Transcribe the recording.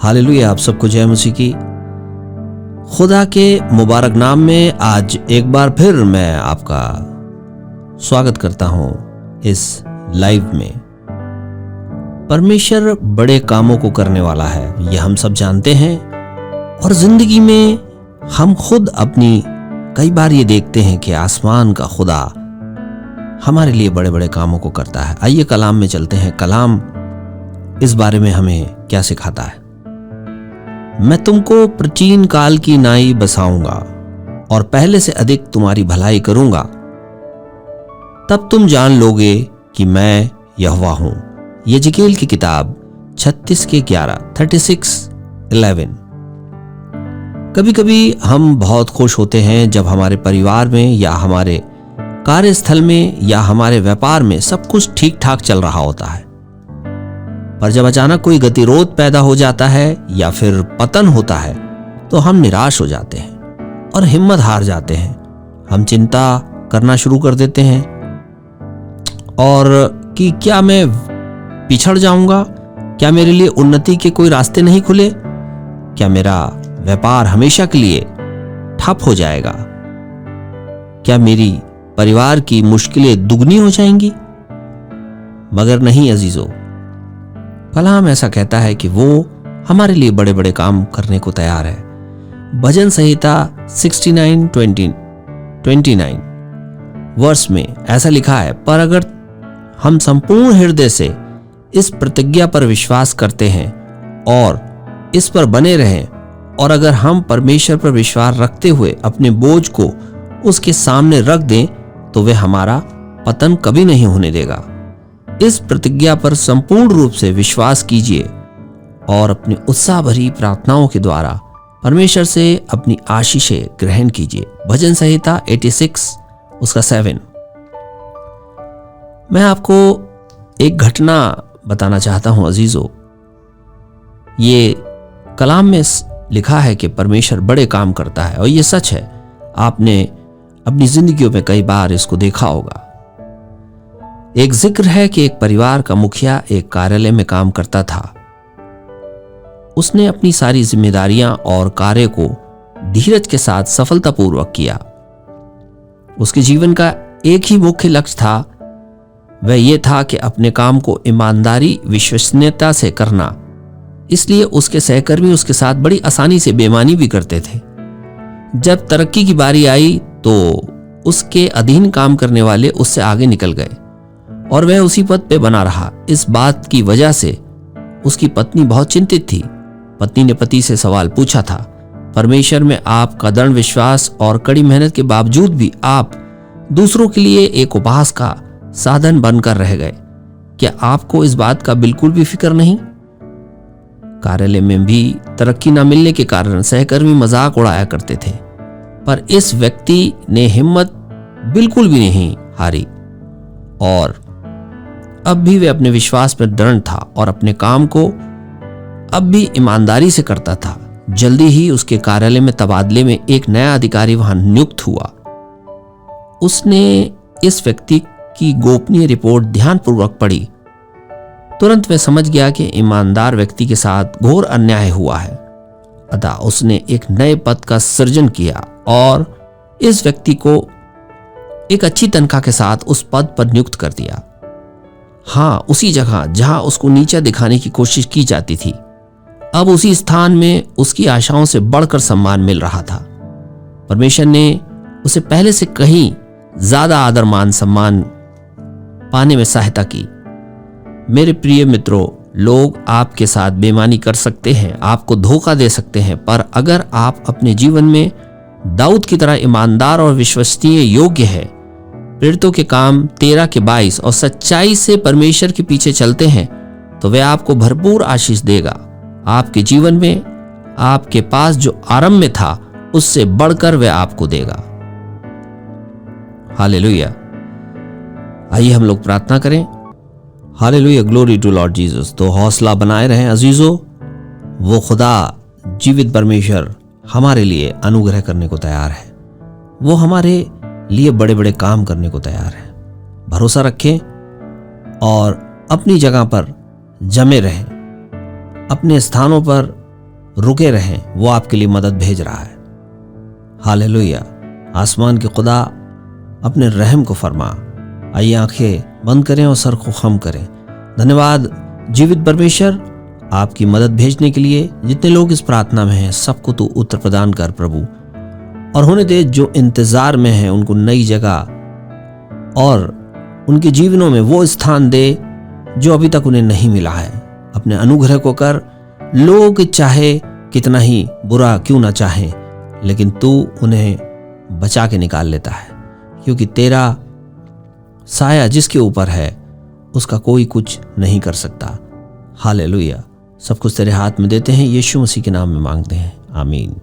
Hallelujah. आप सबको जय मसीह की। खुदा के मुबारक नाम में आज एक बार फिर मैं आपका स्वागत करता हूं इस लाइव में। परमेश्वर बड़े कामों को करने वाला है, यह हम सब जानते हैं। और जिंदगी में हम खुद अपनी कई बार ये देखते हैं कि आसमान का खुदा हमारे लिए बड़े बड़े कामों को करता है। आइए कलाम में चलते हैं। कलाम इस बारे में हमें क्या सिखाता है। मैं तुमको प्राचीन काल की नाई बसाऊंगा और पहले से अधिक तुम्हारी भलाई करूंगा, तब तुम जान लोगे कि मैं यहोवा हूं। यजकेल की किताब 36:11। कभी कभी हम बहुत खुश होते हैं जब हमारे परिवार में या हमारे कार्यस्थल में या हमारे व्यापार में सब कुछ ठीक ठाक चल रहा होता है, पर जब अचानक कोई गतिरोध पैदा हो जाता है या फिर पतन होता है तो हम निराश हो जाते हैं और हिम्मत हार जाते हैं। हम चिंता करना शुरू कर देते हैं और कि क्या मैं पिछड़ जाऊंगा, क्या मेरे लिए उन्नति के कोई रास्ते नहीं खुले, क्या मेरा व्यापार हमेशा के लिए ठप हो जाएगा, क्या मेरी परिवार की मुश्किलें दुगनी हो जाएंगी। मगर नहीं अजीजों, कलाम ऐसा कहता है कि वो हमारे लिए बड़े बड़े काम करने को तैयार है। भजन संहिता 69:29 वर्ष में ऐसा लिखा है, पर अगर हम संपूर्ण हृदय से इस प्रतिज्ञा पर विश्वास करते हैं और इस पर बने रहें, और अगर हम परमेश्वर पर विश्वास रखते हुए अपने बोझ को उसके सामने रख दें तो वह हमारा पतन कभी नहीं होने देगा। इस प्रतिज्ञा पर संपूर्ण रूप से विश्वास कीजिए और अपनी उत्साह भरी प्रार्थनाओं के द्वारा परमेश्वर से अपनी आशीषें ग्रहण कीजिए। भजन संहिता 86:7। मैं आपको एक घटना बताना चाहता हूं अजीजों। ये कलाम में लिखा है कि परमेश्वर बड़े काम करता है और ये सच है। आपने अपनी जिंदगियों में कई बार इसको देखा होगा। एक जिक्र है कि एक परिवार का मुखिया एक कार्यालय में काम करता था। उसने अपनी सारी जिम्मेदारियां और कार्य को धीरज के साथ सफलतापूर्वक किया। उसके जीवन का एक ही मुख्य लक्ष्य था, वह यह था कि अपने काम को ईमानदारी विश्वसनीयता से करना। इसलिए उसके सहकर्मी उसके साथ बड़ी आसानी से बेईमानी भी करते थे। जब तरक्की की बारी आई तो उसके अधीन काम करने वाले उससे आगे निकल गए और वह उसी पद पे बना रहा। इस बात की वजह से उसकी पत्नी बहुत चिंतित थी। पत्नी ने पति से सवाल पूछा था, परमेश्वर में आपका दृढ़ विश्वास और कड़ी मेहनत के बावजूद भी आप दूसरों के लिए एक उपहास का साधन बनकर रह गए। क्या आपको इस बात का बिल्कुल भी फिक्र नहीं? कार्यालय में भी तरक्की न मिलने के कारण सहकर्मी मजाक उड़ाया करते थे, पर इस व्यक्ति ने हिम्मत बिल्कुल भी नहीं हारी और अब भी वह अपने विश्वास पर दृढ़ था और अपने काम को अब भी ईमानदारी से करता था। जल्दी ही उसके कार्यालय में तबादले में एक नया अधिकारी वहां नियुक्त हुआ। उसने इस व्यक्ति की गोपनीय रिपोर्ट ध्यानपूर्वक पढ़ी। तुरंत वह समझ गया कि ईमानदार व्यक्ति के साथ घोर अन्याय हुआ है। अतः उसने एक नए पद का सृजन किया और इस व्यक्ति को एक अच्छी तनख्वाह के साथ उस पद पर नियुक्त कर दिया। हाँ, उसी जगह जहां उसको नीचा दिखाने की कोशिश की जाती थी, अब उसी स्थान में उसकी आशाओं से बढ़कर सम्मान मिल रहा था। परमेश्वर ने उसे पहले से कहीं ज्यादा आदर मान सम्मान पाने में सहायता की। मेरे प्रिय मित्रों, लोग आपके साथ बेईमानी कर सकते हैं, आपको धोखा दे सकते हैं, पर अगर आप अपने जीवन में दाऊद की तरह ईमानदार और विश्वसनीय योग्य है, प्रेरितों के काम 13:22 और सच्चाई से परमेश्वर के पीछे चलते हैं, तो वह आपको भरपूर आशीष देगा। आपके जीवन में आपके पास जो आरंभ में था उससे बढ़कर वह आपको देगा। हालेलुया। आइए हम लोग प्रार्थना करें। Hallelujah, glory to Lord Jesus. तो हौसला बनाए रहें अजीजों। वो खुदा जीवित परमेश्वर हमारे लिए अनुग्रह करने को तैयार है। वो हमारे लिए बड़े बड़े काम करने को तैयार है। भरोसा रखें और अपनी जगह पर जमे रहें, अपने स्थानों पर रुके रहें, वो आपके लिए मदद भेज रहा है। हालेलुया। आसमान के खुदा अपने रहम को फरमा। आइए आंखें बंद करें और सर को खम करें। धन्यवाद जीवित परमेश्वर, आपकी मदद भेजने के लिए। जितने लोग इस प्रार्थना में हैं सबको तू उत्तर प्रदान कर प्रभु, और होने दे जो इंतजार में हैं उनको नई जगह और उनके जीवनों में वो स्थान दे जो अभी तक उन्हें नहीं मिला है। अपने अनुग्रह को कर। लोग चाहे कितना ही बुरा क्यों ना चाहें, लेकिन तू उन्हें बचा के निकाल लेता है, क्योंकि तेरा साया जिसके ऊपर है उसका कोई कुछ नहीं कर सकता। हालेलुया। सब कुछ तेरे हाथ में देते हैं, यीशु मसीह के नाम में मांगते हैं, आमीन।